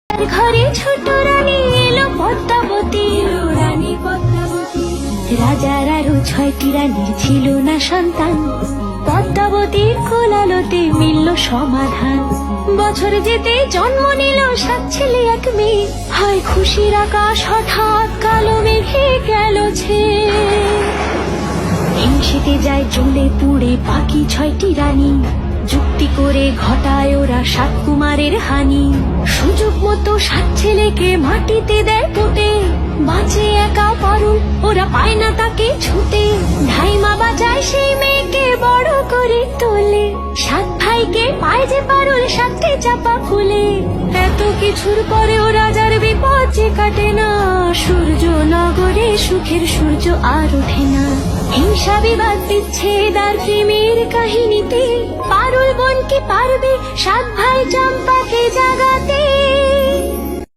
ঘরে ছোট রানী এলো পদ্মাবতী, রানী পদ্মাবতী। রাজার আরো 6টি রানীর ছিল না সন্তান, পদ্মাবতীর কোলালোতে মিলল সমাধান। বছর যেতে জন্ম নিল 7 ছেলে 1 মেয়ে, হয় খুশির আকাশ হঠাৎ কালো মেঘে গেল ছেয়ে। হিংসেতে যায় জ্বলে পুড়ে বাকি 6টি রানী, যুক্তি করে ঘটায় ওরা 7 কুমারের হানি। সুযোগ মতো 7 ছেলেকে মাটিতে দেয় পুঁতে, বাঁচে একা পারুল, ওরা পায় না তাকে ছুটে। ধাইমা বাজায় সেই মেয়েকে বড় করে তোলে, 7 ভাইকে পায় যে পারুল 7টে চাপা ফুলে। এত কিছুর পরেও রাজার বিপদ যে কাটে না, সূর্য নগরে সুখের সূর্য আর ওঠে না। হিংসা বিবাদ বিচ্ছেদ আর প্রেমের কাহিনীতে পারুল বোন কি পারবে 7 ভাই চম্পাকে জাগাতে।